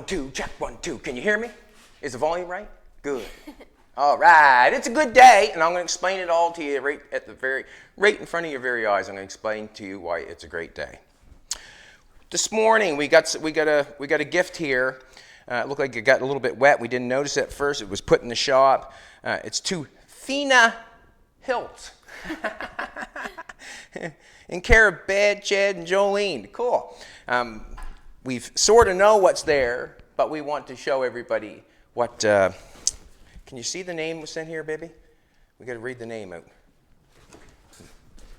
2, check 1, 2. Can you hear me? Is the volume right? Good. All right, it's a good day, and I'm going to explain it all to you right in front of your very eyes. I'm going to explain to you why it's a great day. This morning we got a gift here. It looked like it got a little bit wet. We didn't notice it at first. It was put in the shop. It's 2 Fina hilts. In care of Bead, Chad, and Jolene. Cool. We've sort of know what's there, but we want to show everybody what. Can you see the name was sent here, baby? We got to read the name out.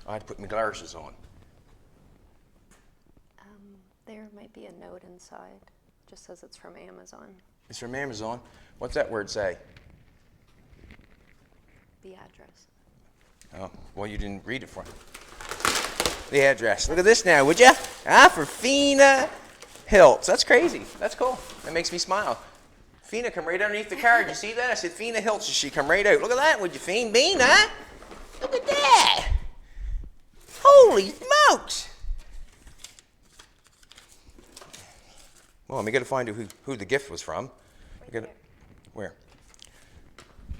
I had to put my glasses on. There might be a note inside. Just says it's from Amazon. It's from Amazon. What's that word say? The address. Oh, well, you didn't read it for me. The address. Look at this now, would you? For Fina hilts. That's crazy. That's cool. That makes me smile. Fina come right underneath the card. You see that? I said Fina hilts. She come right out. Look at that, would you, Fina? Bean, huh? Look at that. Holy smokes. Well, we got to find out who the gift was from. Where?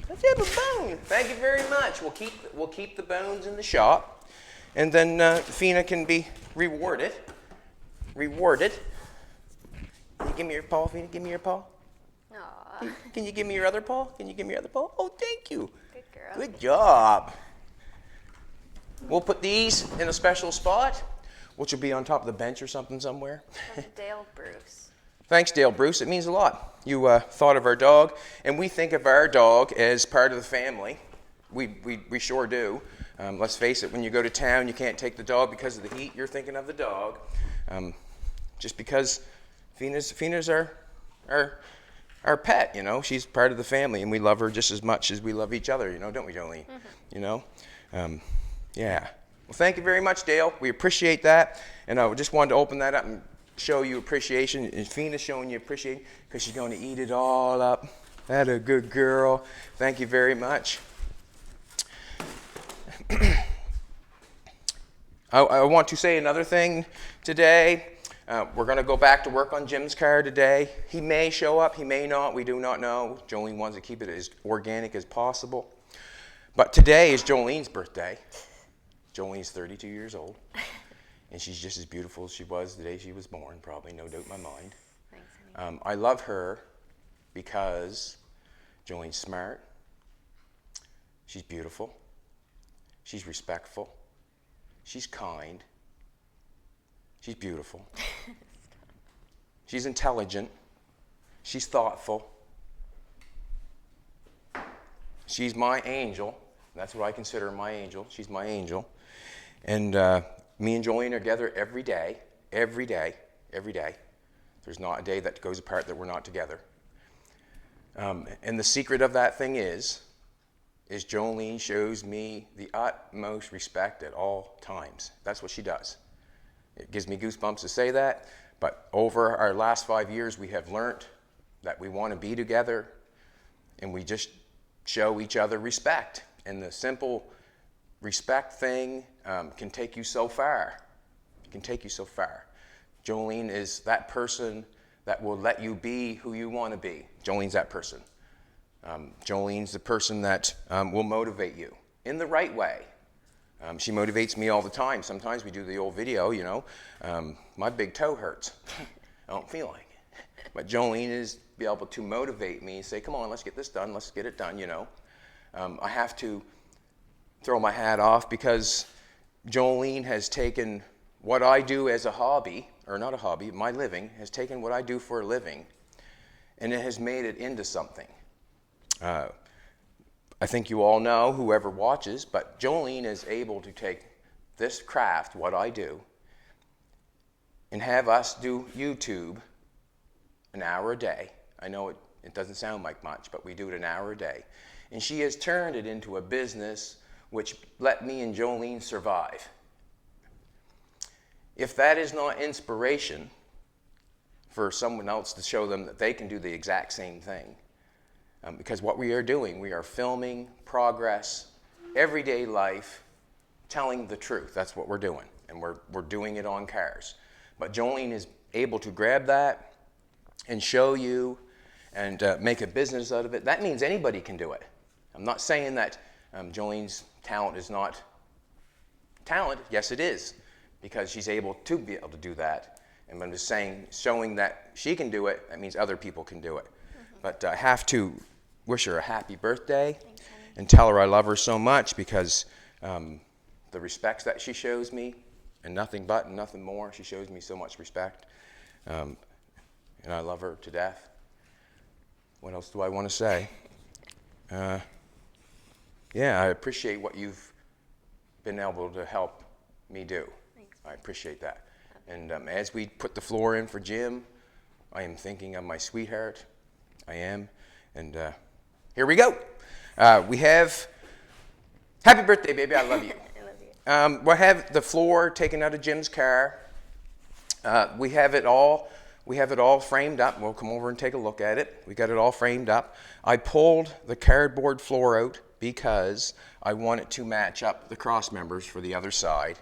Let's have a bone. Thank you very much. We'll keep the bones in the shop, and then Fina can be rewarded. Can you give me your paw, Fina? Give me your paw. Aww. Can you give me your other paw? Can you give me your other paw? Oh, thank you. Good girl. Good job. We'll put these in a special spot, which will be on top of the bench or something somewhere. From Dale Bruce. Thanks, Dale Bruce. It means a lot. You thought of our dog, and we think of our dog as part of the family. We sure do. Let's face it, when you go to town, you can't take the dog because of the heat. You're thinking of the dog. Just because Fina's our pet, you know. She's part of the family, and we love her just as much as we love each other, you know, don't we, Jolene? Mm-hmm. You know? Yeah. Well, thank you very much, Dale. We appreciate that, and I just wanted to open that up and show you appreciation. And Fina's showing you appreciation because she's going to eat it all up. That's a good girl. Thank you very much. I want to say another thing today. We're going to go back to work on Jim's car today. He may show up, he may not. We do not know. Jolene wants to keep it as organic as possible. But today is Jolene's birthday. Jolene's 32 years old. And she's just as beautiful as she was the day she was born, probably, no doubt in my mind. Thanks, honey. I love her because Jolene's smart. She's beautiful. She's respectful. She's kind. She's beautiful. She's intelligent. She's thoughtful. She's my angel. That's what I consider my angel. She's my angel. And me and Jolene are together every day. There's not a day that goes apart that we're not together. And the secret of that thing is Jolene shows me the utmost respect at all times. That's what she does. It gives me goosebumps to say that, but over our last 5 years, we have learned that we want to be together, and we just show each other respect. And the simple respect thing can take you so far. It can take you so far. Jolene is that person that will let you be who you want to be. Jolene's that person. Jolene's the person that will motivate you in the right way. She motivates me all the time. Sometimes we do the old video, you know. My big toe hurts. I don't feel like it. But Jolene is be able to motivate me and say, come on, let's get this done. Let's get it done, you know. I have to throw my hat off because Jolene has taken what I do as a hobby, or not a hobby, my living, has taken what I do for a living, and it has made it into something. I think you all know, whoever watches, but Jolene is able to take this craft, what I do, and have us do YouTube an hour a day. I know it doesn't sound like much, but we do it an hour a day. And she has turned it into a business which let me and Jolene survive. If that is not inspiration for someone else to show them that they can do the exact same thing, because what we are doing, we are filming progress, everyday life, telling the truth. That's what we're doing, and we're doing it on cars. But Jolene is able to grab that and show you and make a business out of it, that means anybody can do it. I'm not saying that Jolene's talent is not talent. Yes, it is, because she's able to be able to do that. And I'm just saying, showing that she can do it, that means other people can do it. Mm-hmm. But I have to wish her a happy birthday. Thanks, And tell her I love her so much, because the respect that she shows me, and nothing but and nothing more, she shows me so much respect. And I love her to death. What else do I want to say? Yeah, I appreciate what you've been able to help me do. Thanks. I appreciate that. And as we put the floor in for Jim, I am thinking of my sweetheart. I am. And here we go. We have, happy birthday, baby, I love you. I love you. We'll have the floor taken out of Jim's car. We have it all framed up. We'll come over and take a look at it. We got it all framed up. I pulled the cardboard floor out because I want it to match up the cross members for the other side.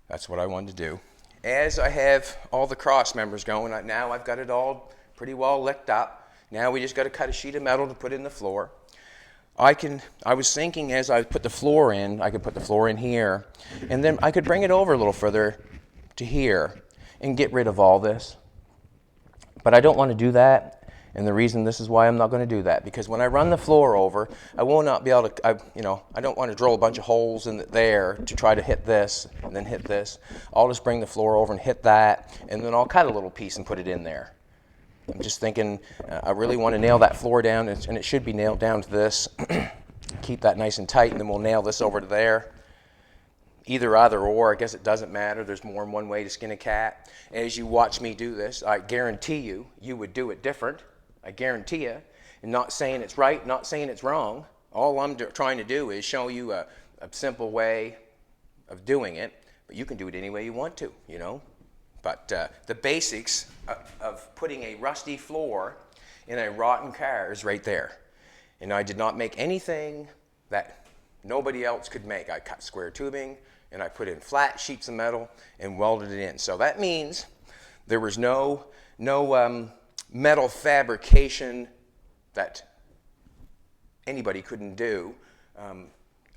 That's what I wanted to do. As I have all the cross members going, now I've got it all pretty well licked up. Now we just got to cut a sheet of metal to put in the floor. I was thinking as I put the floor in, I could put the floor in here, and then I could bring it over a little further to here and get rid of all this. But I don't want to do that, and the reason this is why I'm not going to do that, because when I run the floor over, I will not be able to, I don't want to drill a bunch of holes in there to try to hit this and then hit this. I'll just bring the floor over and hit that, and then I'll cut a little piece and put it in there. I'm just thinking, I really want to nail that floor down, and it should be nailed down to this. Keep that nice and tight, and then we'll nail this over to there. Either or, I guess it doesn't matter. There's more than one way to skin a cat. As you watch me do this, I guarantee you would do it different. I guarantee you. And not saying it's right, not saying it's wrong. All I'm trying to do is show you a simple way of doing it, but you can do it any way you want to, But the basics of putting a rusty floor in a rotten car is right there. And I did not make anything that nobody else could make. I cut square tubing, and I put in flat sheets of metal and welded it in. So that means there was no metal fabrication that anybody couldn't do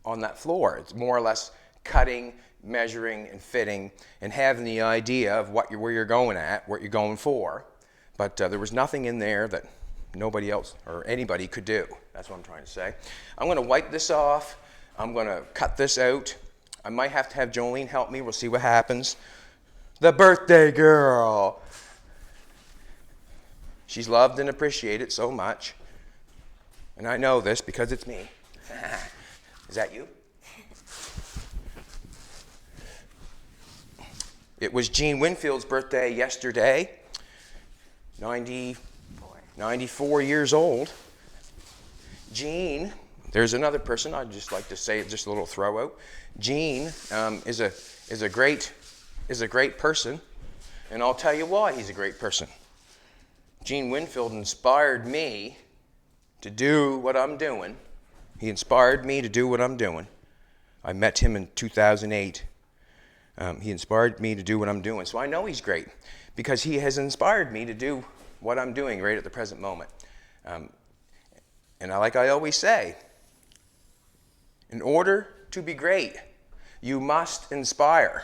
on that floor. It's more or less cutting, measuring, and fitting, and having the idea of where you're going at, what you're going for. But there was nothing in there that nobody else or anybody could do. That's what I'm trying to say. I'm going to wipe this off. I'm going to cut this out. I might have to have Jolene help me. We'll see what happens. The birthday girl. She's loved and appreciated so much. And I know this because it's me. Is that you? It was Gene Winfield's birthday yesterday. 94 years old. Gene, there's another person I'd just like to say, just a little throw out. Gene is a great person, and I'll tell you why he's a great person. Gene Winfield inspired me to do what I'm doing. He inspired me to do what I'm doing. I met him in 2008. He inspired me to do what I'm doing. So I know he's great because he has inspired me to do what I'm doing right at the present moment. And like I always say, in order to be great, you must inspire.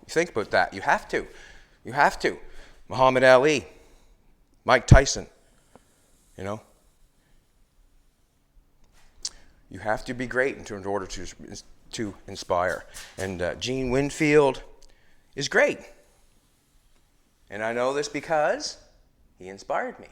Think about that. You have to. You have to. Muhammad Ali, Mike Tyson, You have to be great in order to inspire. And Gene Winfield is great. And I know this because he inspired me.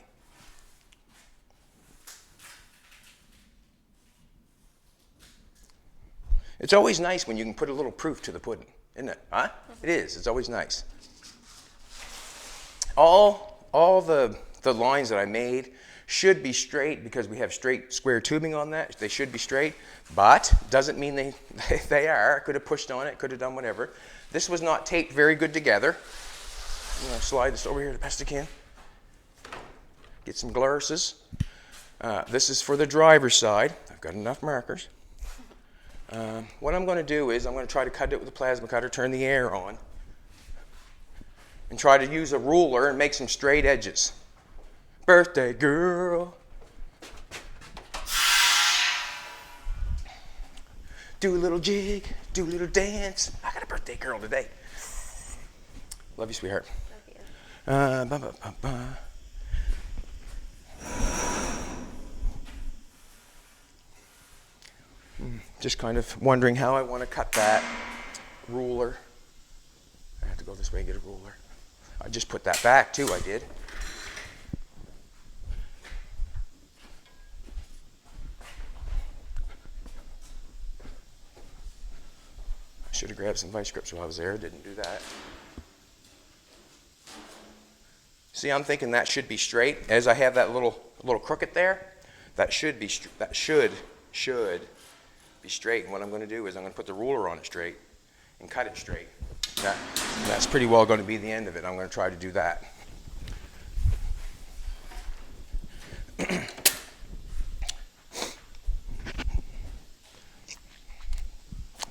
It's always nice when you can put a little proof to the pudding, isn't it? Huh? It is. It's always nice. All the lines that I made should be straight because we have straight square tubing on that. They should be straight, but doesn't mean they are. I could have pushed on it, could have done whatever. This was not taped very good together. I'm going to slide this over here the best I can. Get some glasses. This is for the driver's side. I've got enough markers. What I'm going to do is I'm going to try to cut it with a plasma cutter, turn the air on, and try to use a ruler and make some straight edges. birthday girl. Do a little jig, do a little dance. I got a birthday girl today. Love you, sweetheart. Love you. Ba, ba, ba, ba. Just kind of wondering how I want to cut that ruler. I have to go this way and get a ruler. I just put that back too, I did. I should have grabbed some vice grips while I was there, didn't do that. See, I'm thinking that should be straight. As I have that little crooked there, that should be straight. And what I'm going to do is I'm going to put the ruler on it straight and cut it straight. That's pretty well going to be the end of it. I'm going to try to do that.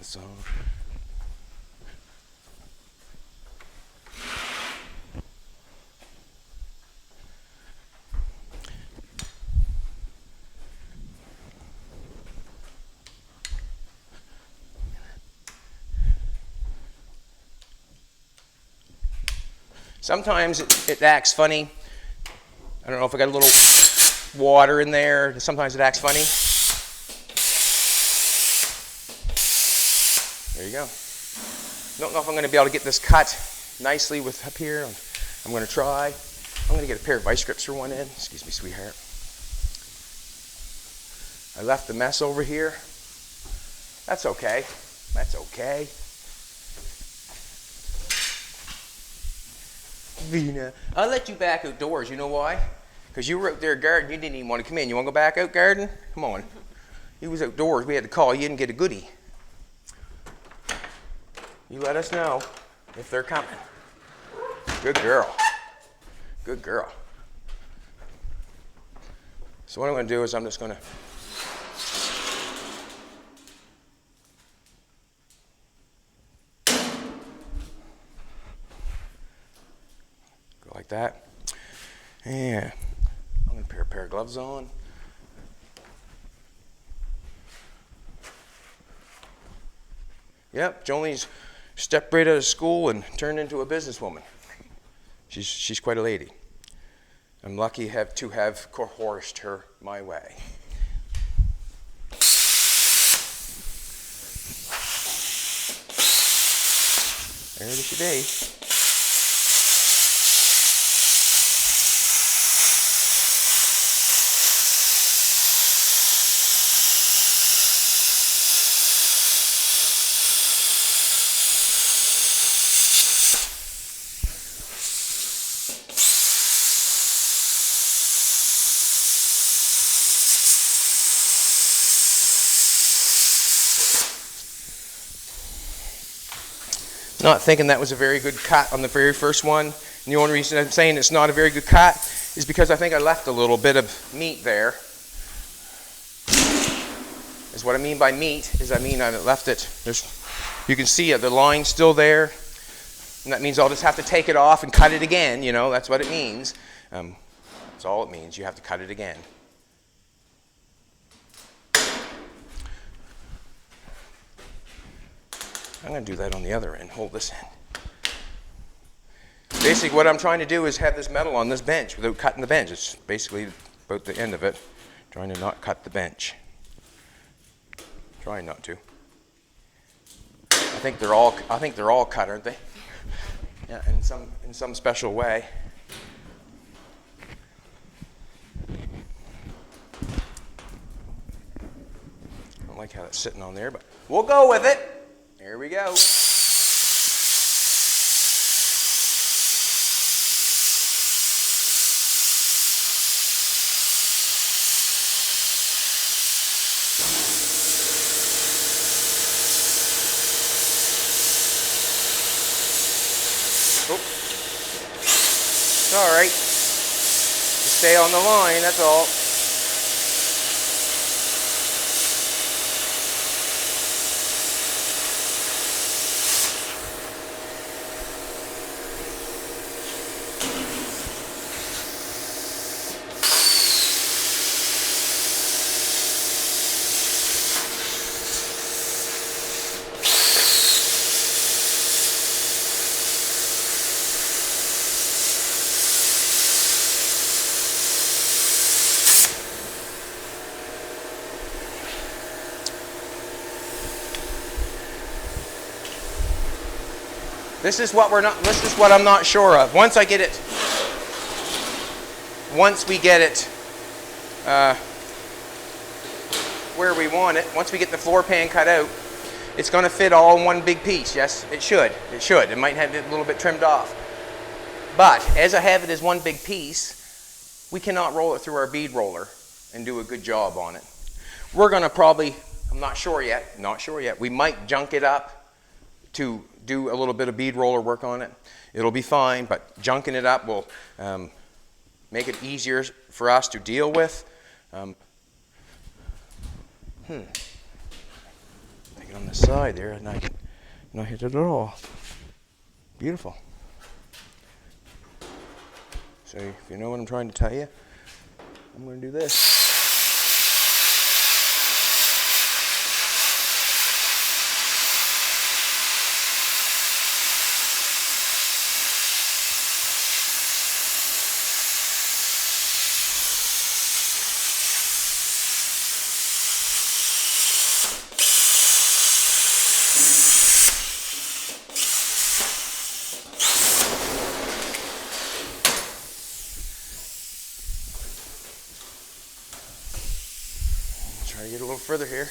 So. Sometimes it acts funny. I don't know if I got a little water in there. Sometimes it acts funny. There you go. Don't know if I'm going to be able to get this cut nicely with up here. I'm going to try. I'm going to get a pair of vice grips for one end. Excuse me, sweetheart. I left the mess over here. That's okay. That's okay. Fina, I'll let you back outdoors. You know why? Because you were out there gardening. You didn't even want to come in. You want to go back out garden? Come on. He was outdoors. We had to call you and get a goodie. You let us know if they're coming. Good girl. Good girl. So what I'm going to do is I'm just going to like that. Yeah. I'm going to put a pair of gloves on. Yep, Jolene's stepped right out of school and turned into a businesswoman. She's quite a lady. I'm lucky to have coerced her my way. There she be. Not thinking that was a very good cut on the very first one. And the only reason I'm saying it's not a very good cut is because I think I left a little bit of meat there. Is what I mean by meat is I left it. You can see the line's still there. And that means I'll just have to take it off and cut it again. You know, that's what it means. That's all it means. You have to cut it again. I'm going to do that on the other end. Hold this end. Basically, what I'm trying to do is have this metal on this bench without cutting the bench. It's basically about the end of it. Trying to not cut the bench. Trying not to. I think they're all cut, aren't they? Yeah, in some special way. I don't like how that's sitting on there, but we'll go with it. Here we go. It's all right. Just stay on the line, that's all. This is what I'm not sure of. Once we get it where we want it, once we get the floor pan cut out, it's going to fit all in one big piece. Yes, it should. It should. It might have it a little bit trimmed off. But as I have it as one big piece, we cannot roll it through our bead roller and do a good job on it. We're going to probably, I'm not sure yet, we might junk it up to do a little bit of bead roller work on it. It'll be fine, but junking it up will make it easier for us to deal with. Take it on the side there, and I not hit it at all. Beautiful. So if you know what I'm trying to tell you, I'm going to do this. Try to get a little further here.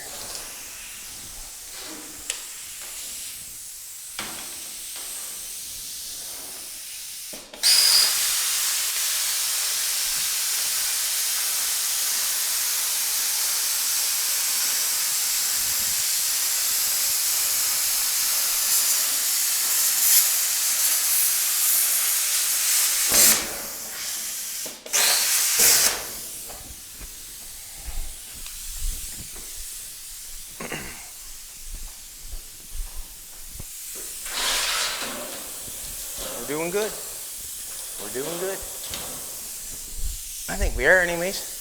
We're doing good. We're doing good. I think we are anyways.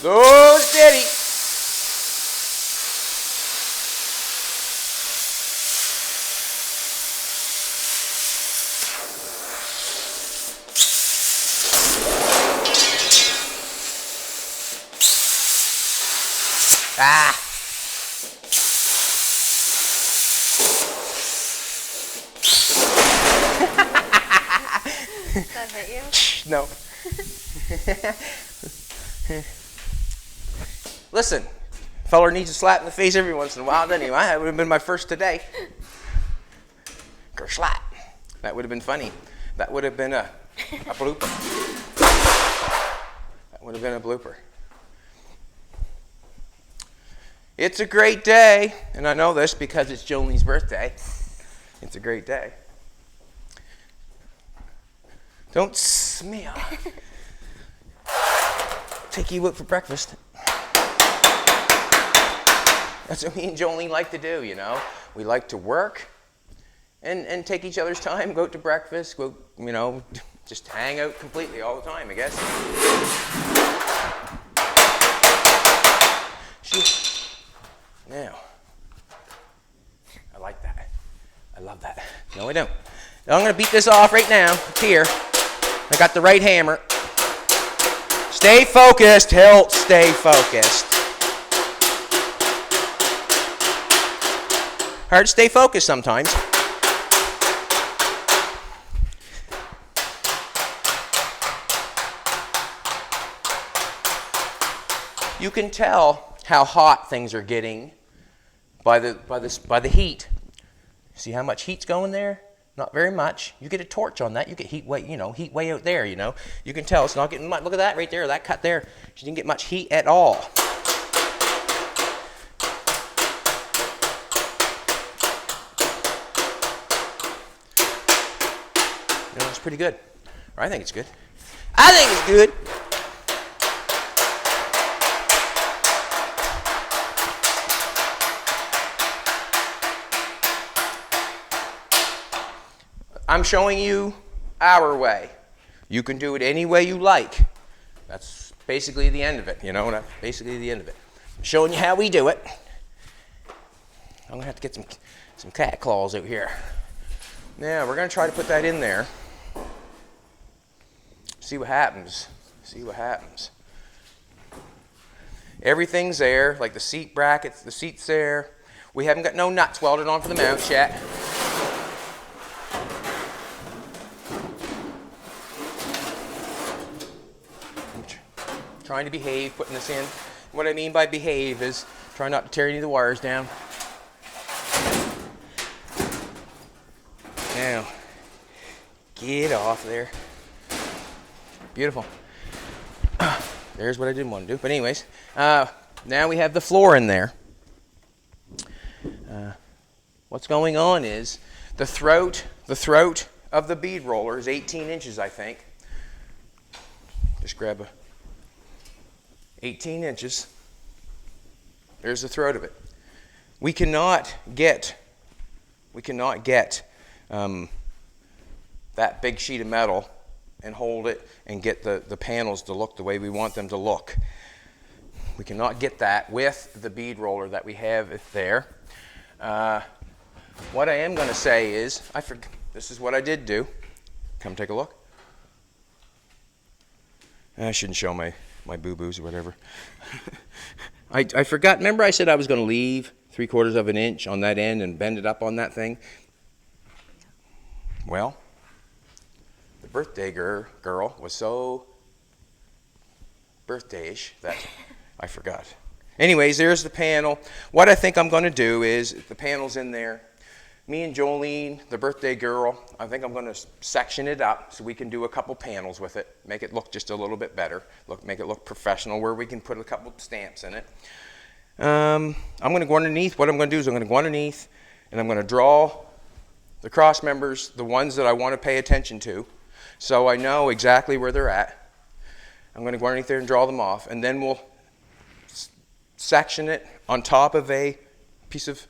Slow steady. Ah. Did that hit you? No. Listen, feller needs a slap in the face every once in a while, doesn't he? That would have been my first today. Gerslap. That would have been funny. That would have been a blooper. That would have been a blooper. It's a great day, and I know this because it's Jolene's birthday. It's a great day. Don't smell. Take you out for breakfast. That's what me and Jolene like to do, you know. We like to work and take each other's time, go out to breakfast, go, you know, just hang out completely all the time, I guess. Now, I like that. I love that. No, I don't. Now I'm going to beat this off right now. It's here. I got the right hammer. Stay focused, Hilt. Stay focused. Hard to stay focused sometimes. You can tell how hot things are getting by the heat. See how much heat's going there? Not very much. You get a torch on that, you get heat way, you know, heat way out there, you know. You can tell it's not getting much. Look at that right there, that cut there. She didn't get much heat at all. You know, it's pretty good. Or I think it's good. I think it's good. I'm showing you our way. You can do it any way you like. That's basically the end of it, you know, that's basically the end of it. I'm showing you how we do it. I'm gonna have to get some cat claws out here. Now, we're gonna try to put that in there. See what happens. See what happens. Everything's there, like the seat brackets, the seat's there. We haven't got no nuts welded on for the mounts yet. I'm trying to behave, putting this in. What I mean by behave is try not to tear any of the wires down. Now, get off there. Beautiful. There's what I didn't want to do. But anyways, now we have the floor in there. What's going on is the throat of the bead roller is 18 inches, I think. Just grab 18 inches. There's the throat of it. We cannot get that big sheet of metal and hold it and get the panels to look the way we want them to look. We cannot get that with the bead roller that we have there. What I am going to say is, this is what I did do. Come take a look. I shouldn't show my boo-boos or whatever. I forgot, remember I said I was going to leave 3/4 of an inch on that end and bend it up on that thing? Well, the birthday girl was so birthday-ish that I forgot. Anyways, there's the panel. What I think I'm going to do is, the panel's in there. Me and Jolene, the birthday girl, I think I'm going to section it up so we can do a couple panels with it, make it look just a little bit better, make it look professional, where we can put a couple stamps in it. I'm going to go underneath. What I'm going to do is I'm going to go underneath and I'm going to draw the cross members, the ones that I want to pay attention to, so I know exactly where they're at. I'm going to go underneath there and draw them off, and then we'll section it on top of a piece of...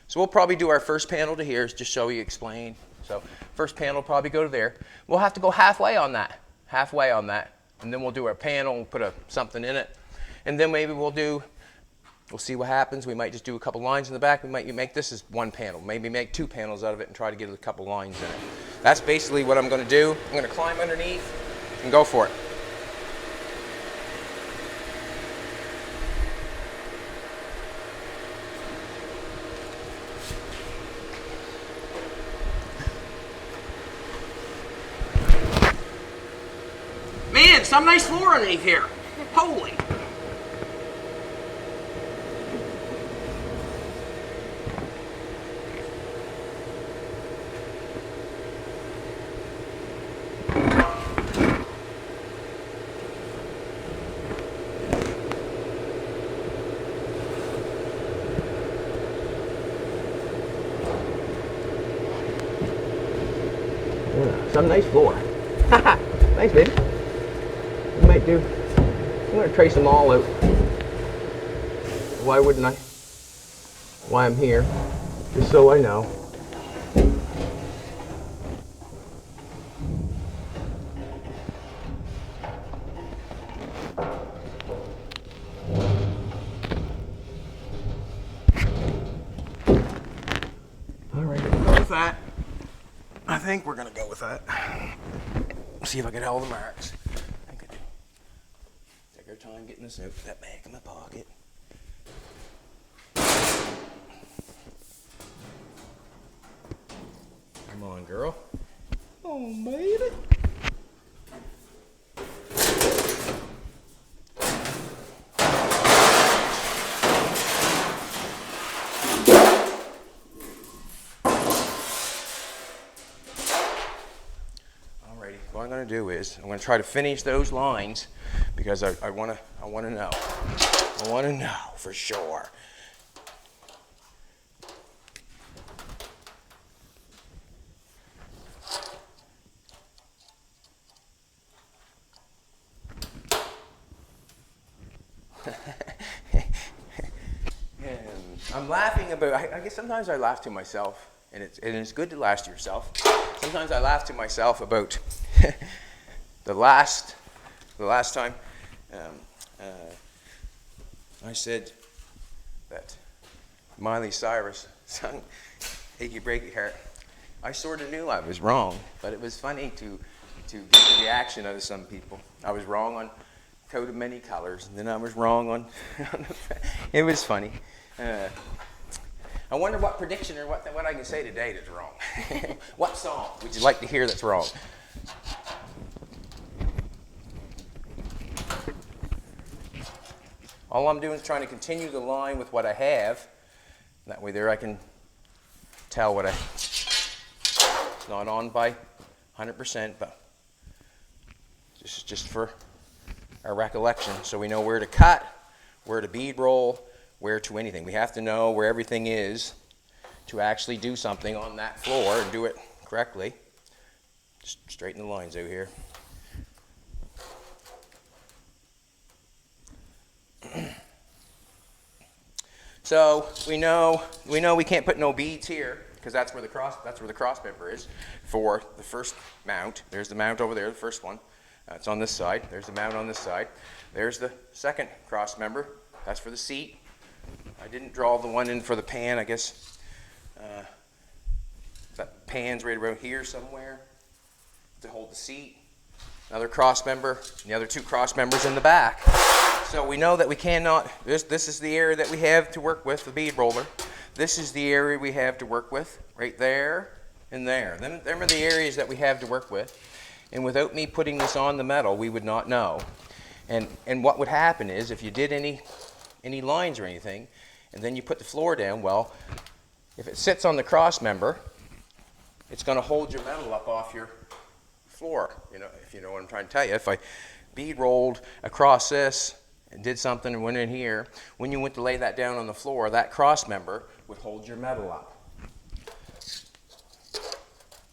So we'll probably do our first panel to here, just so we explain. So first panel will probably go to there. We'll have to go halfway on that, and then we'll do our panel and put something in it. And then maybe we'll see what happens. We might just do a couple lines in the back. We might make this as one panel, maybe make 2 panels out of it and try to get a couple lines in it. That's basically what I'm going to do. I'm going to climb underneath and go for it. Man, some nice floor underneath here. Holy. Some nice floor. Thanks, baby. Might do. I'm going to trace them all out. Why wouldn't I? Why I'm here. Just so I know. Alright, we'll go with that. I think we're going to go with that. See if I get all the marks. Take our time getting this out. Put that back in my pocket. Come on, girl. Oh, baby. What I'm going to do is I'm going to try to finish those lines because I want to know. I want to know for sure. I'm laughing about, I guess sometimes I laugh to myself, and it's good to laugh to yourself. Sometimes I laugh to myself about the last time I said that Miley Cyrus sung Achy Breaky Heart, I sort of knew I was wrong, but it was funny to get the reaction of some people. I was wrong on Coat of Many Colors, and then I was wrong on it was funny. I wonder what prediction or what I can say today that's wrong. What song would you like to hear that's wrong? All I'm doing is trying to continue the line with what I have. That way there I can tell what it's not on by 100%, but just for our recollection, so we know where to cut, where to bead roll, where to anything. We have to know where everything is to actually do something on that floor and do it correctly. Just straighten the lines out here. So we know we can't put no beads here because that's where the cross member is for the first mount. There's the mount over there, the first one. It's on this side. There's the mount on this side. There's the second cross member. That's for the seat. I didn't draw the one in for the pan. I guess that pan's right around here somewhere to hold the seat. Another cross member. And the other two cross members in the back. So we know that we cannot, this is the area that we have to work with, the bead roller. This is the area we have to work with, right there and there. Them are the areas that we have to work with. And without me putting this on the metal, we would not know. And what would happen is, if you did any lines or anything, and then you put the floor down, well, if it sits on the cross member, it's going to hold your metal up off your floor, if you know what I'm trying to tell you. If I bead rolled across this, and did something and went in here, when you went to lay that down on the floor, that cross member would hold your metal up.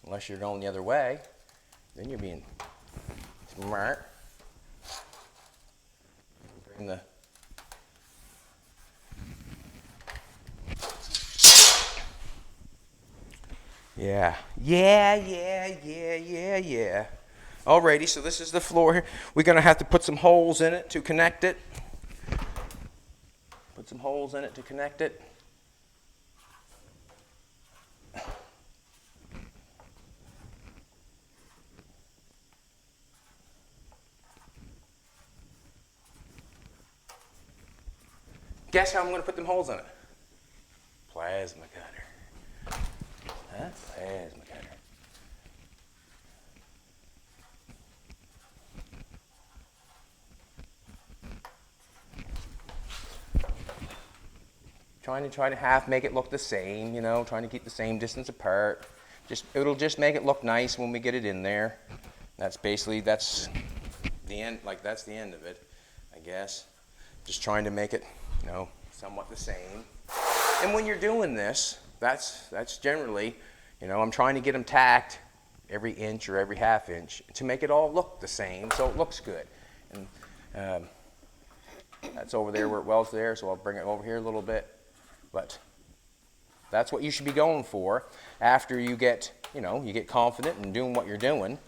Unless you're going the other way, then you're being smart. Bring the Yeah. Alrighty, so this is the floor here. We're going to have to put some holes in it to connect it. Put some holes in it to connect it. Guess how I'm going to put them holes in it? Plasma cutter. Huh? Plasma cutter. Trying to half make it look the same, trying to keep the same distance apart. It'll just make it look nice when we get it in there. That's the end, that's the end of it, I guess. Just trying to make it, somewhat the same. And when you're doing this, that's generally, I'm trying to get them tacked every inch or every half inch to make it all look the same, so it looks good. And that's over there where it welds there, so I'll bring it over here a little bit. But that's what you should be going for after you get, you get confident in doing what you're doing.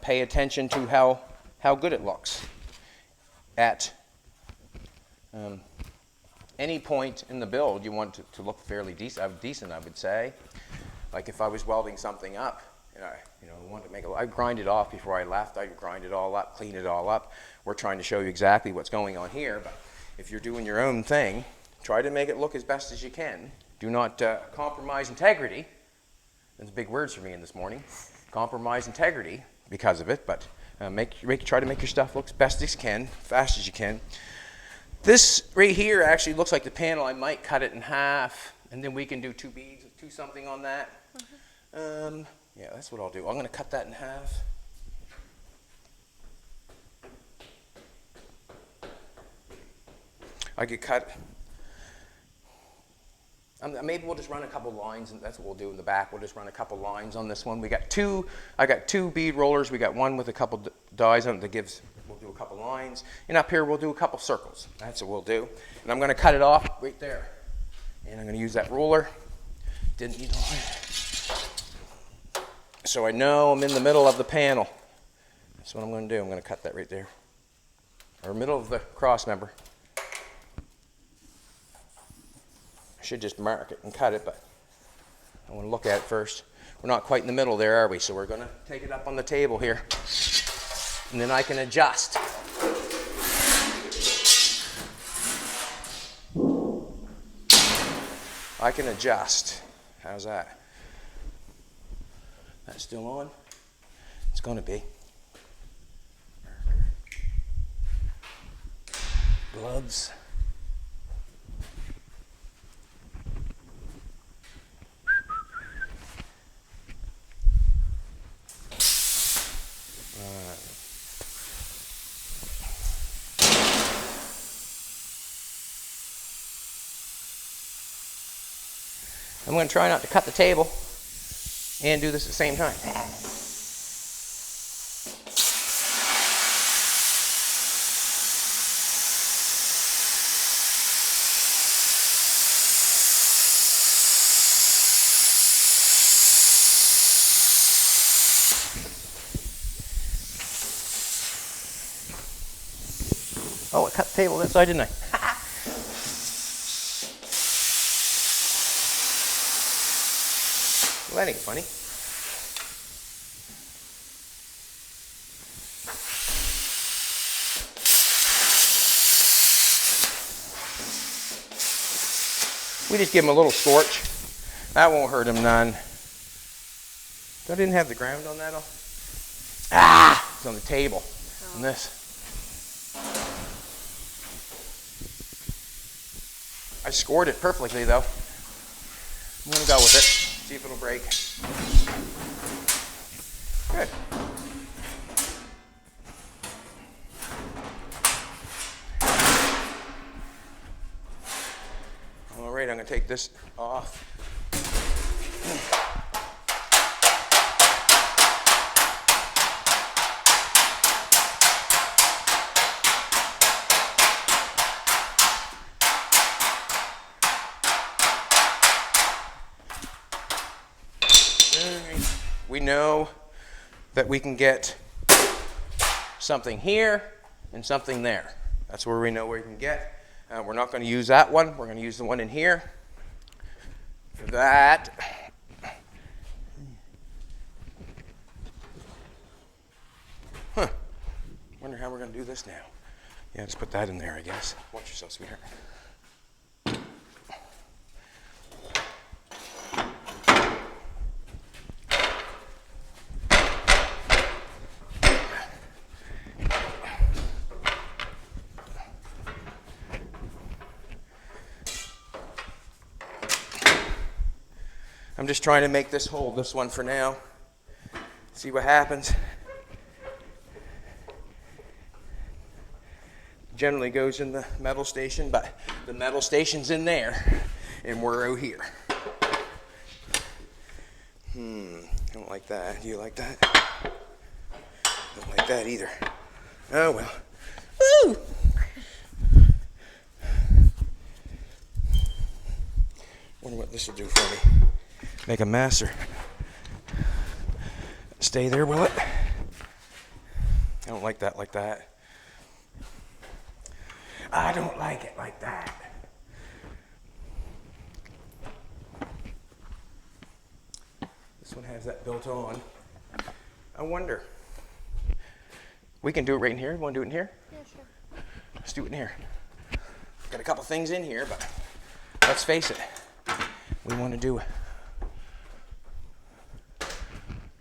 Pay attention to how good it looks. At any point in the build, you want to look fairly decent, I would say. Like if I was welding something up, I wanted to make I grind it off before I left. I'd grind it all up, clean it all up. We're trying to show you exactly what's going on here, but if you're doing your own thing, try to make it look as best as you can. Do not compromise integrity. That's big words for me in this morning. Compromise integrity because of it, but try to make your stuff look as best as you can, fast as you can. This right here actually looks like the panel. I might cut it in half, and then we can do two beads, do something on that. Mm-hmm. Yeah, that's what I'll do. I'm going to cut that in half. I could cut. Maybe we'll just run a couple lines, and that's what we'll do in the back. We'll just run a couple lines on this one. I got two bead rollers. We got one with a couple dies on it that gives. We'll do a couple lines, and up here we'll do a couple circles. That's what we'll do. And I'm going to cut it off right there. And I'm going to use that ruler. Didn't need one. So I know I'm in the middle of the panel. That's what I'm going to do. I'm going to cut that right there. Or middle of the cross member. I should just mark it and cut it, but I want to look at it first. We're not quite in the middle there, are we? So we're going to take it up on the table here. And then I can adjust. I can adjust. How's that? That's still on? It's going to be. Gloves. I'm going to try not to cut the table and do this at the same time. Oh, I cut the table that side, didn't I? Well, that ain't funny. We just give him a little scorch. That won't hurt him none. I didn't have the ground on that. Ah! It's on the table. On this. I scored it perfectly though. I'm going to go with it. See if it'll break. Good. All right, I'm going to take this off. We know that we can get something here and something there. That's where we know where we can get. We're not going to use that one. We're going to use the one in here. For that, wonder how we're going to do this now. Yeah, just put that in there, I guess. Watch yourself, sweetheart. I'm just trying to make this hold this one for now. See what happens. Generally goes in the metal station, but the metal station's in there, and we're out here. I don't like that. Do you like that? Don't like that either. Oh well. Woo! Wonder what this will do for me. Make a mess or stay there, will it? I don't like that like that. I don't like it like that. This one has that built on. I wonder. We can do it right in here. You want to do it in here? Yeah, sure. Let's do it in here. Got a couple things in here, but let's face it. We want to do it.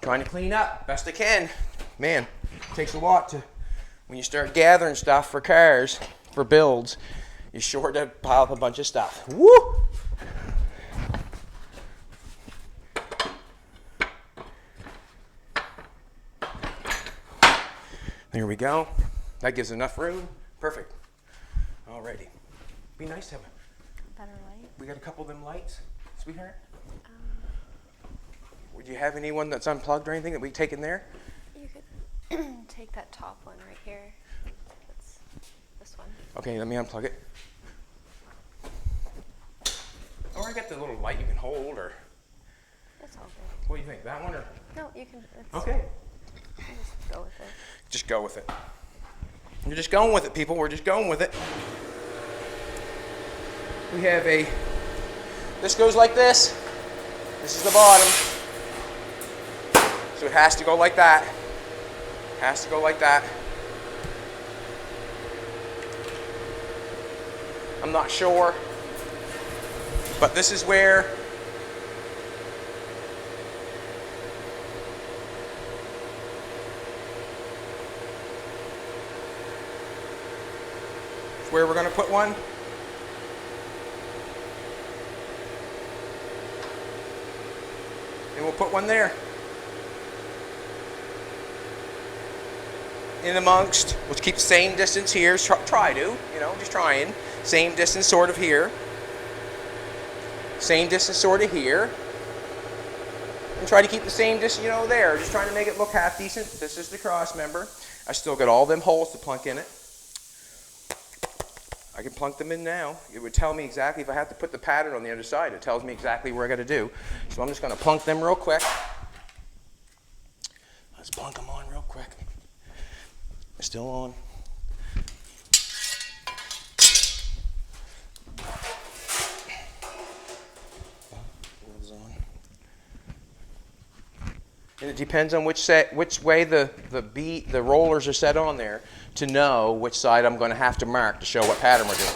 Trying to clean up best I can. Man, it takes a lot to, when you start gathering stuff for cars, for builds, you're sure to pile up a bunch of stuff. Woo! There we go. That gives enough room. Perfect. Alrighty. Be nice to have a Better light. We got a couple of them lights, sweetheart. Would you have anyone that's unplugged or anything that we take in there? You could take that top one right here. That's this one. Okay, let me unplug it. Or I got the little light you can hold, or It's all good. what do you think? That one or? No, you can. It's, Okay. Just go with it. Just go with it. You're just going with it, people. We're just going with it. We have this goes like this. This is the bottom. So it has to go like that. Has to go like that. I'm not sure. But this is where we're going to put one. And we'll put one there. In amongst, we'll keep the same distance here. Try to, you know, just trying. Same distance sort of here. Same distance sort of here. And try to keep the same distance, you know, there. Just trying to make it look half decent. This is the cross member. I still got all them holes to plunk in it. I can plunk them in now. It would tell me exactly if I have to put the pattern on the other side. It tells me exactly where I got to do. So I'm just going to plunk them real quick. Let's plunk them on real quick. Still on. And it depends on which way the rollers are set on there to know which side I'm going to have to mark to show what pattern we're doing.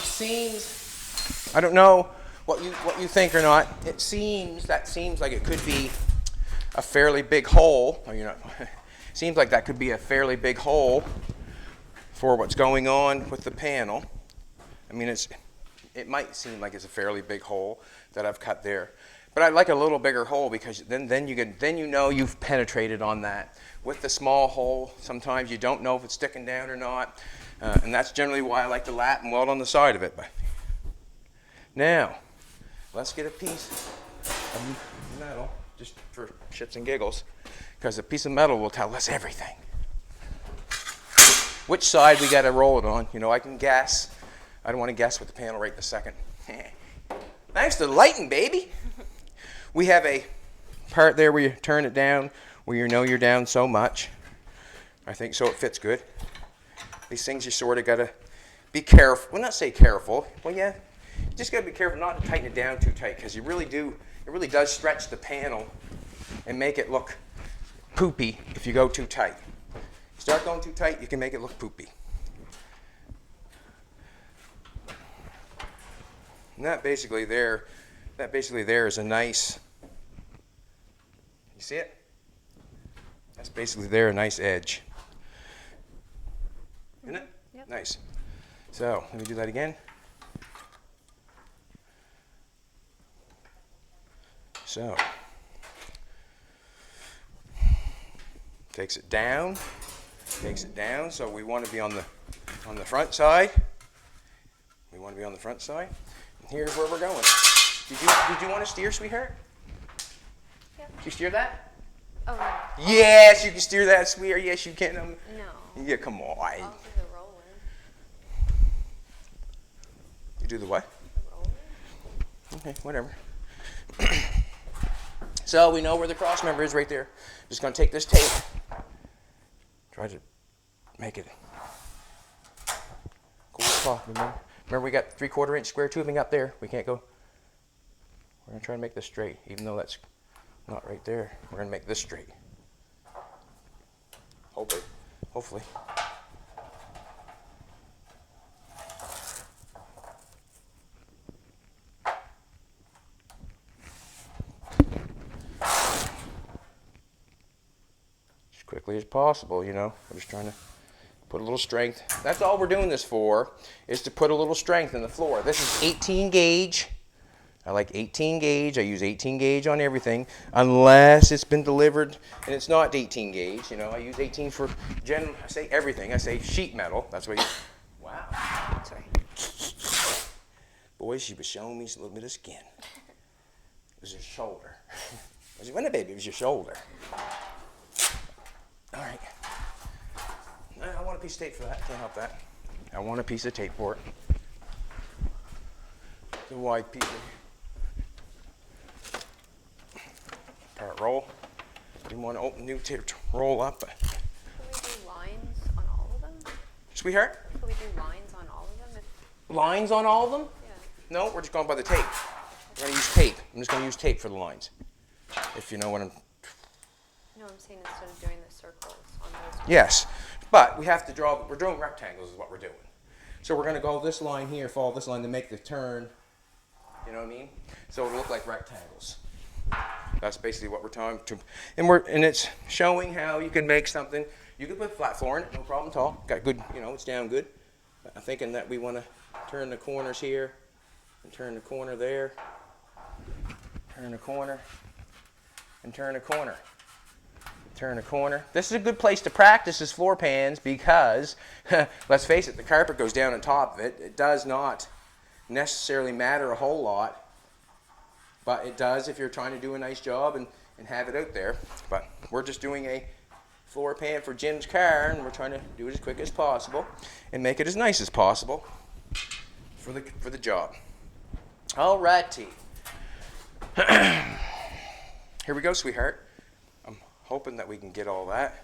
Seems, I don't know what you think or not. It seems like it could be a fairly big hole. Or, you know, seems like that could be a fairly big hole for what's going on with the panel. I mean, it might seem like it's a fairly big hole that I've cut there, but I like a little bigger hole because then you know you've penetrated on that. With the small hole, sometimes you don't know if it's sticking down or not. And that's generally why I like to lap and weld on the side of it. But now, let's get a piece of metal, just for shits and giggles, because a piece of metal will tell us everything. Which side we got to roll it on. You know, I can guess. I don't want to guess with the panel right this second. Thanks to the lighting, baby. We have a part there where you turn it down, where you know you're down so much. I think so it fits good. These things you sort of got to be careful. Well, not say careful. Well, yeah. You just got to be careful not to tighten it down too tight because it really does stretch the panel and make it look poopy if you go too tight. Start going too tight, you can make it look poopy. And that basically there is a nice, you see it? That's basically there, a nice edge. Isn't it? Yep. Nice. So, let me do that again. So, takes it down, so we want to be on the front side. We want to be on the front side. And here's where we're going. Did you want to steer, sweetheart? Yep. Did you steer that? Oh, no. Yes, you can steer that, sweetheart. Yes, you can. No. Yeah, come on. I'll do the rolling. You do the what? The rolling? Okay, whatever. So we know where the cross member is right there. Just going to take this tape. Try to make it cool as possible. Remember we got 3/4 inch square tubing up there. We can't go. We're going to try to make this straight, even though that's not right there. We're going to make this straight. Hopefully. As quickly as possible, you know. I'm just trying to put a little strength. That's all we're doing this for, is to put a little strength in the floor. This is 18 gauge. I like 18 gauge. I use 18 gauge on everything, unless it's been delivered and it's not 18 gauge. You know, I use 18 for I say everything. I say sheet metal. That's what I use. Wow. Sorry. Boy, she was showing me a little bit of skin. It was her shoulder. It wasn't a baby, it was your shoulder. All right. I want a piece of tape for that. Can't help that. I want a piece of tape for it. The wide piece of part roll. You want to open new tape to roll up. Can we do lines on all of them? Sweetheart? Can we do lines on all of them? Lines on all of them? Yeah. No, we're just going by the tape. We're going to use tape. I'm just going to use tape for the lines. If you know what I'm... No, I'm saying instead of doing the circles on those. Yes, but we have to draw... We're doing rectangles is what we're doing. So we're going to go this line here, follow this line to make the turn. You know what I mean? So it'll look like rectangles. That's basically what we're trying to... And it's showing how you can make something... You can put flat floor in it, no problem at all. Got good, you know, it's down good. I'm thinking that we want to turn the corners here and turn the corner there. Turn the corner and turn the corner. Turn the corner. This is a good place to practice as floor pans because, let's face it, the carpet goes down on top of it. It does not necessarily matter a whole lot, but it does if you're trying to do a nice job and have it out there. But we're just doing a floor pan for Jim's car, and we're trying to do it as quick as possible and make it as nice as possible for the job. All righty. Here we go, sweetheart. I'm hoping that we can get all that.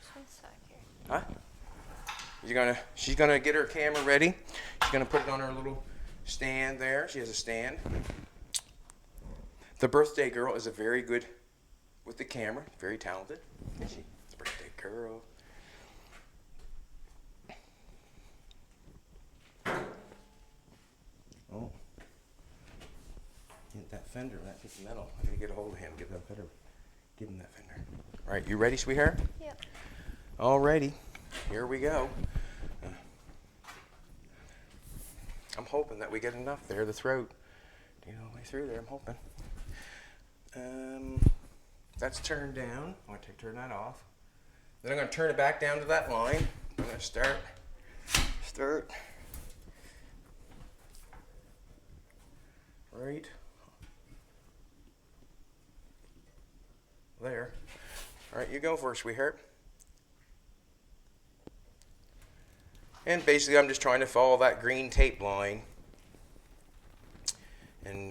Just one sec here. Huh? She's gonna get her camera ready. She's gonna put it on her little stand there. She has a stand. The birthday girl is a very good with the camera, very talented. Is she? It's a birthday girl. Oh. Get that fender, that piece of metal. I gotta get a hold of him. Give him that fender. All right, you ready, sweetheart? Yep. All righty. Here we go. I'm hoping that we get enough there, the throat. You know, way through there, I'm hoping. That's turned down. I'm going to turn that off. Then I'm going to turn it back down to that line. I'm going to start right there. All right, you go first, sweetheart. And basically, I'm just trying to follow that green tape line and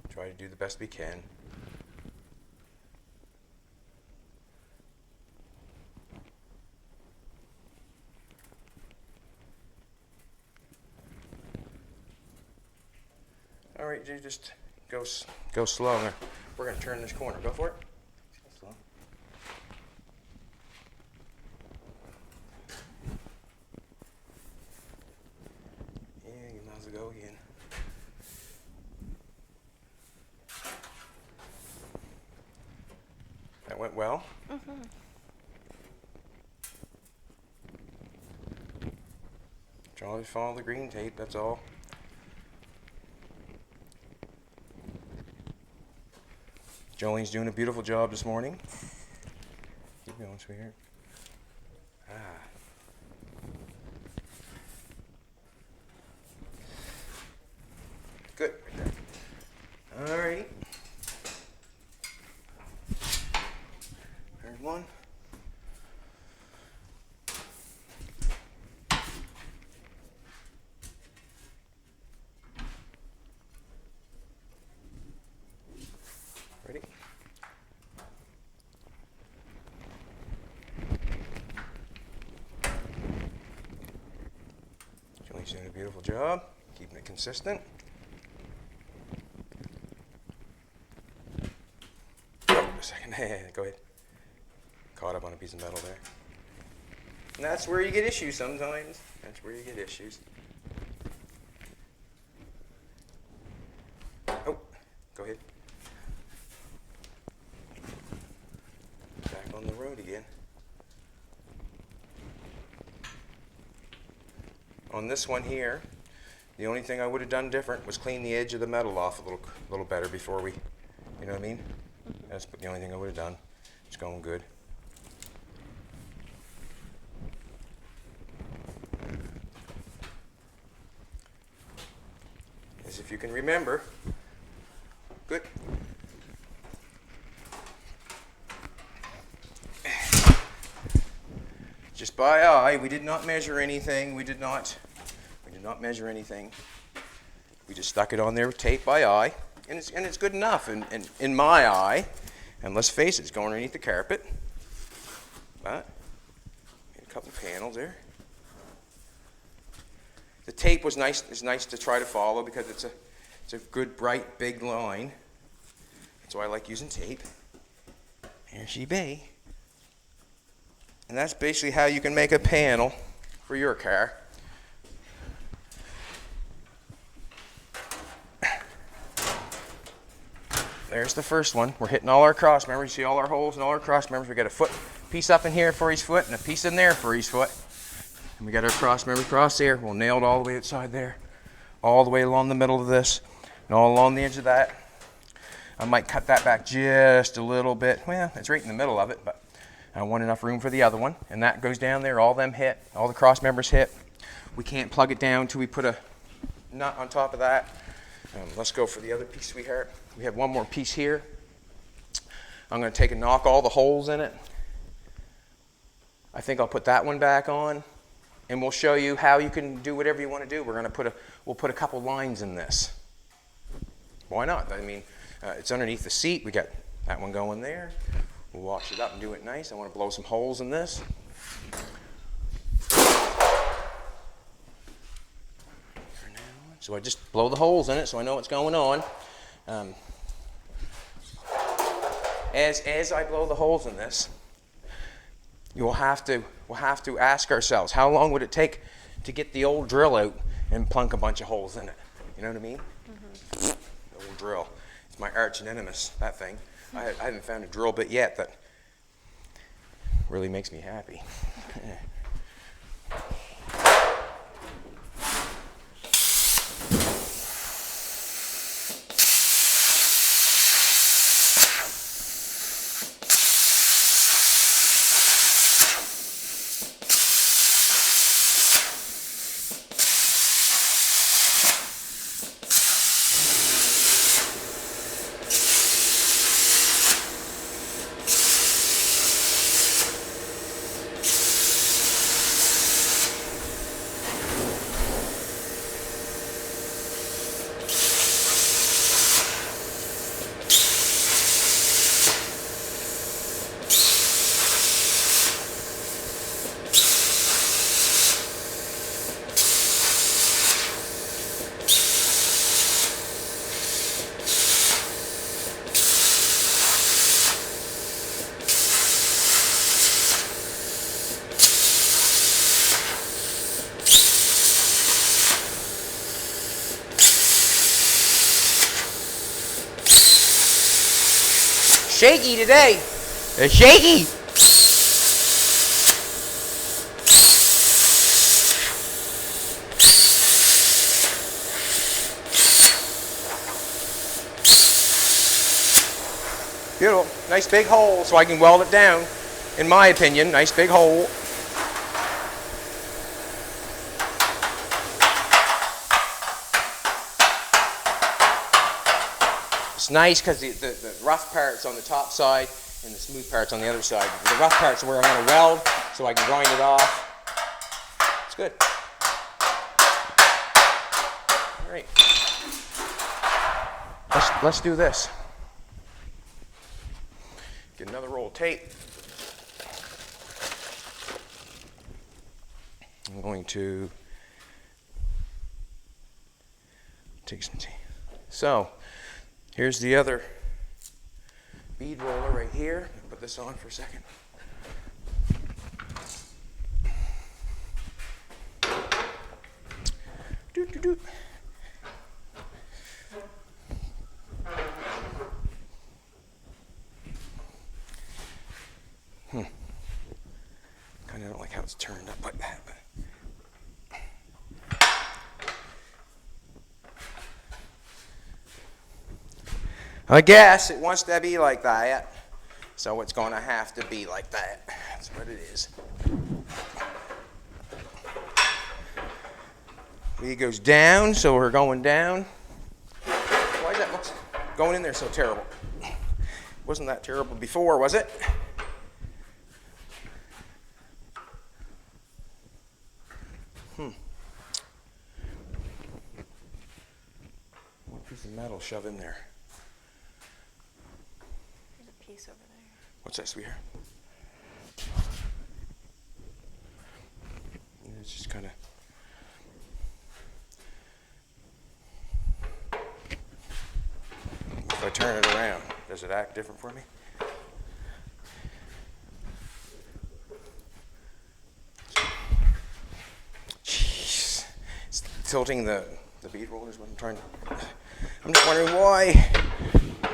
try to do the best we can. All right, you just go slow. We're going to turn this corner. Go for it. Go slow. Yeah, you might as well go again. That went well. Mm-hmm. Try to follow the green tape, that's all. Jolene's doing a beautiful job this morning. Keep going, sweetheart. Good, right there. All right. There's one. Ready? Jolene's doing a beautiful job, keeping it consistent. Oh, a second. Go ahead. Caught up on a piece of metal there. And that's where you get issues sometimes. That's where you get issues. Oh, go ahead. Back on the road again. On this one here, the only thing I would have done different was clean the edge of the metal off a little better before we, you know what I mean? That's the only thing I would have done. It's going good. As if you can remember. Good. Just by eye, we did not measure anything. We did not measure anything. We just stuck it on there with tape by eye, and it's good enough. And in my eye, and let's face it, it's going underneath the carpet. But a couple panels there. The tape was nice. It's nice to try to follow because it's a good, bright, big line. That's why I like using tape. Here she be. And that's basically how you can make a panel for your car. There's the first one. We're hitting all our cross members. You see all our holes and all our cross members. We got a foot piece up in here for each foot and a piece in there for each foot. And we got our cross member across there. We'll nail it all the way outside there, all the way along the middle of this, and all along the edge of that. I might cut that back just a little bit. Well, it's right in the middle of it, but I want enough room for the other one. And that goes down there. All them hit. All the cross members hit. We can't plug it down until we put a nut on top of that. Let's go for the other piece we have. We have one more piece here. I'm going to take and knock all the holes in it. I think I'll put that one back on. And we'll show you how you can do whatever you want to do. We'll put a couple lines in this. Why not? I mean, it's underneath the seat. We got that one going there. We'll wash it up and do it nice. I want to blow some holes in this. So I just blow the holes in it so I know what's going on. As I blow the holes in this, we'll have to ask ourselves, how long would it take to get the old drill out and plunk a bunch of holes in it? You know what I mean? Mm-hmm. The old drill. It's my arch nemesis, that thing. I haven't found a drill bit yet that really makes me happy. Shaky today. It's shaky. Beautiful. Nice big hole so I can weld it down. In my opinion, nice big hole. It's nice because the rough part's on the top side and the smooth part's on the other side. The rough part's where I'm going to weld so I can grind it off. It's good. All right. Let's do this. Get another roll of tape. I'm going to take some tape. So, here's the other bead roller right here. Put this on for a second. Doot, doot, doot. Kind of don't like how it's turned up like that. But. I guess it wants to be like that, so it's going to have to be like that. That's what it is. Bead goes down, so we're going down. Why is that what's going in there so terrible? Wasn't that terrible before, was it? What piece of metal shove in there? There's a piece over there. What's that, sweetheart? It's just kind of. If I turn it around, does it act different for me? Jeez. It's tilting the bead roller is what I'm trying to. I'm just wondering why.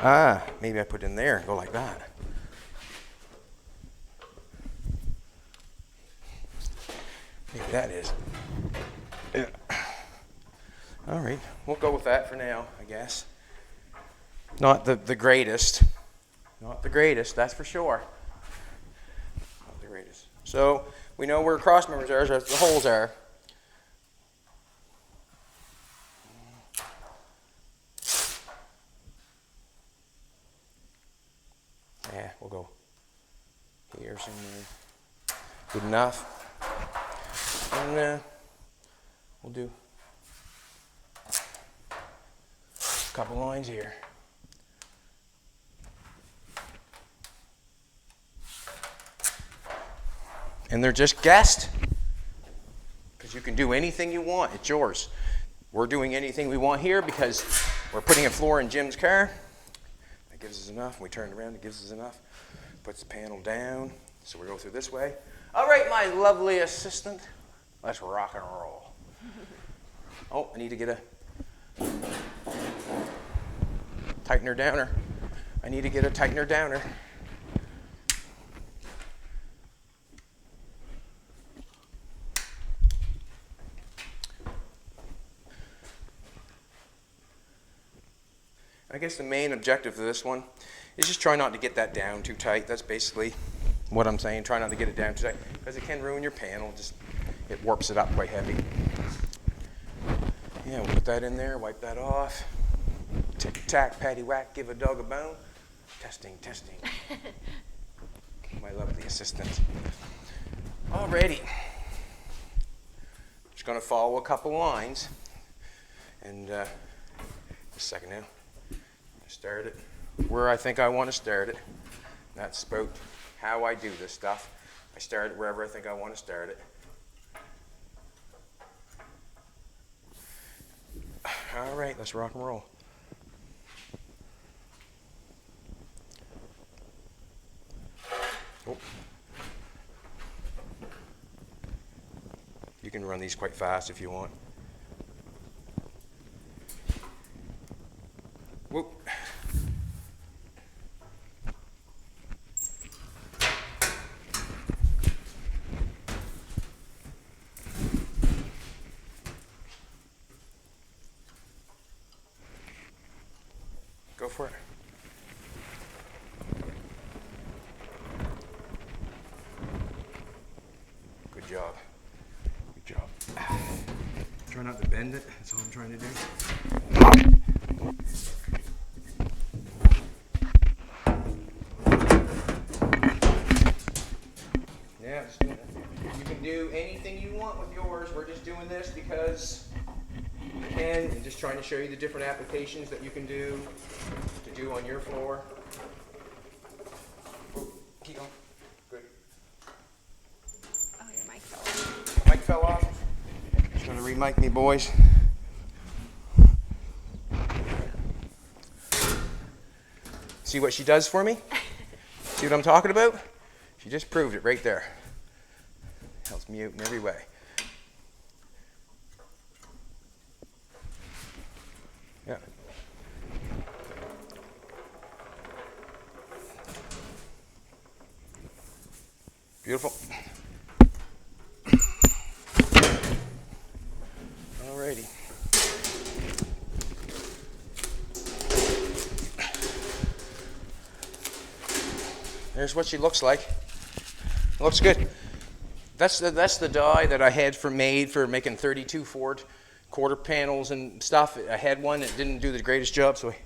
Ah, maybe I put it in there and go like that. Maybe that is. Yeah. All right, we'll go with that for now, I guess. Not the greatest. Not the greatest, that's for sure. Not the greatest. So we know where cross members are, so the holes are. Yeah, we'll go here somewhere. Good enough. And we'll do a couple lines here. And they're just guessed, because you can do anything you want. It's yours. We're doing anything we want here because we're putting a floor in Jim's car. That gives us enough. We turn it around, it gives us enough. Puts the panel down. So we go through this way. All right, my lovely assistant. Let's rock and roll. Oh, I need to get a tightener downer. I need to get a tightener downer. I guess the main objective of this one is just try not to get that down too tight. That's basically what I'm saying. Try not to get it down too tight because it can ruin your panel. Just it warps it up quite heavy. Yeah, we'll put that in there, wipe that off. Tick-tack, patty-whack, give a dog a bone. Testing, testing. My lovely assistant. Alrighty. Just going to follow a couple lines. And just a second now. Start it where I think I want to start it. That's about how I do this stuff. I start it wherever I think I want to start it. All right, let's rock and roll. Oh. You can run these quite fast if you want. Whoop. Go for it. Good job. Good job. Try not to bend it. That's all I'm trying to do. Yeah, you can do anything you want with yours. We're just doing this because you can, and just trying to show you the different applications that you can do on your floor. Oh, keep going. Good. Oh, your mic fell off. Mic fell off. Just gonna re-mic me, boys. See what she does for me? See what I'm talking about? She just proved it right there. Helps me out in every way. Beautiful. Alrighty. There's what she looks like. Looks good. That's the die that I had made for making 32 Ford quarter panels and stuff. I had one that didn't do the greatest job, so I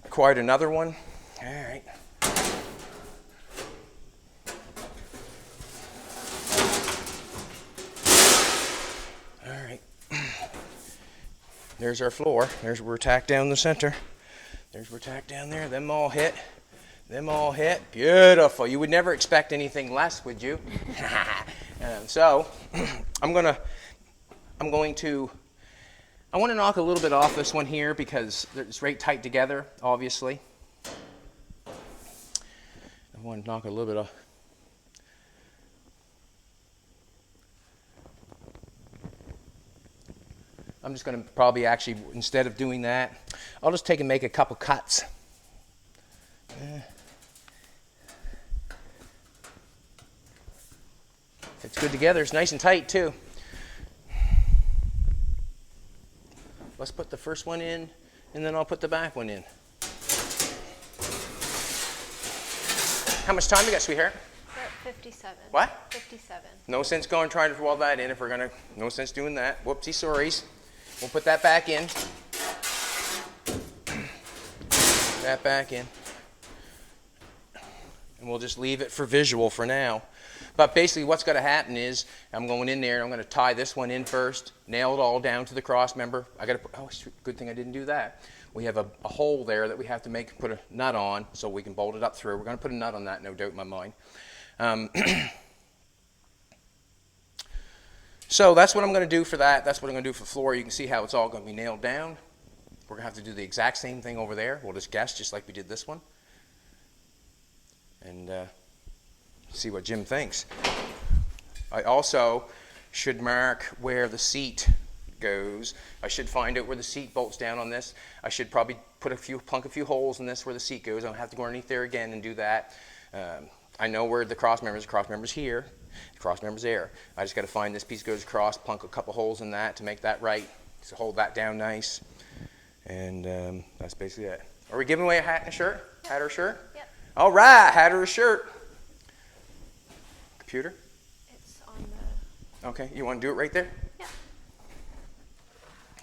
acquired another one. All right. All right. There's our floor. There's where we're tacked down the center. There's where we're tacked down there. Them all hit. Them all hit. Beautiful. You would never expect anything less, would you? So I want to knock a little bit off this one here because it's right tight together, obviously. I want to knock a little bit off. I'm just going to probably actually, instead of doing that, I'll just take and make a couple cuts. It's good together. It's nice and tight too. Let's put the first one in, and then I'll put the back one in. How much time you got, sweetheart? We're at 57. What? 57. No sense going trying to weld that in if we're gonna. No sense doing that. Whoopsie sorries. We'll put that back in. That back in. And we'll just leave it for visual for now. But basically what's going to happen is I'm going in there, I'm going to tie this one in first, nail it all down to the cross member. I got to put, oh, good thing I didn't do that. We have a hole there that we have to put a nut on so we can bolt it up through. We're going to put a nut on that, no doubt in my mind. So that's what I'm going to do for that. That's what I'm going to do for the floor. You can see how it's all going to be nailed down. We're going to have to do the exact same thing over there. We'll just guess just like we did this one. And see what Jim thinks. I also should mark where the seat goes. I should find out where the seat bolts down on this. I should probably plunk a few holes in this where the seat goes. I don't have to go underneath there again and do that. I know where the cross member's here, the cross member's there. I just got to find this piece goes across, plunk a couple holes in that to make that right, to hold that down nice. And that's basically it. Are we giving away a hat and a shirt? Yep. Hat or shirt? Yep. All right, hat or a shirt. Computer? It's on the... Okay, you want to do it right there? Yeah.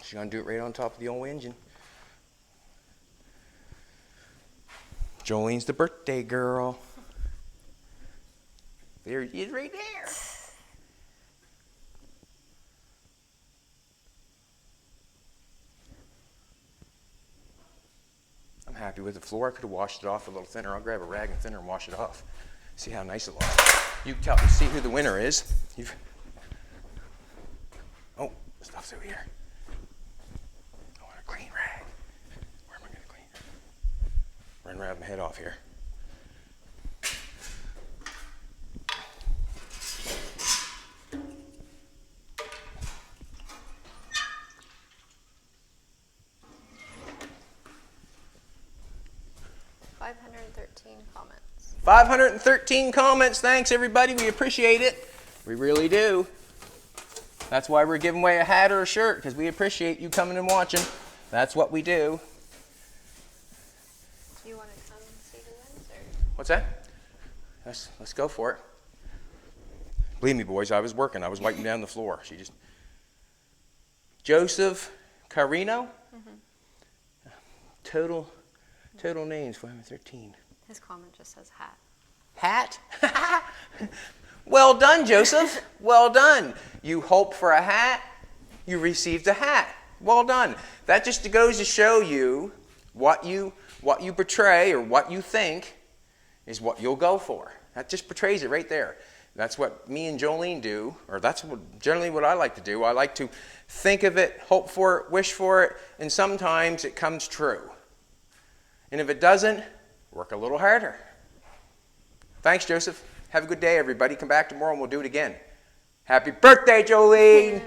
She's going to do it right on top of the old engine. Jolene's the birthday girl. There he is right there. I'm happy with the floor. I could have washed it off a little thinner. I'll grab a rag and thinner and wash it off. See how nice it looks. You see who the winner is. Oh, the stuff's over here. I want a clean rag. Where am I going to clean? Run right my head off here. Comments. 513 comments. Thanks, everybody. We appreciate it. We really do. That's why we're giving away a hat or a shirt, because we appreciate you coming and watching. That's what we do. Do you want to come and see who wins? Or? What's that? Let's go for it. Believe me, boys, I was working. I was wiping down the floor. Joseph Carino. Mm-hmm. Total names, 413. His comment just says hat. Hat? Well done, Joseph. Well done. You hoped for a hat. You received a hat. Well done. That just goes to show you what you portray or what you think is what you'll go for. That just portrays it right there. That's what me and Jolene do, or that's generally what I like to do. I like to think of it, hope for it, wish for it, and sometimes it comes true. And if it doesn't, work a little harder. Thanks, Joseph. Have a good day, everybody. Come back tomorrow and we'll do it again. Happy birthday, Jolene!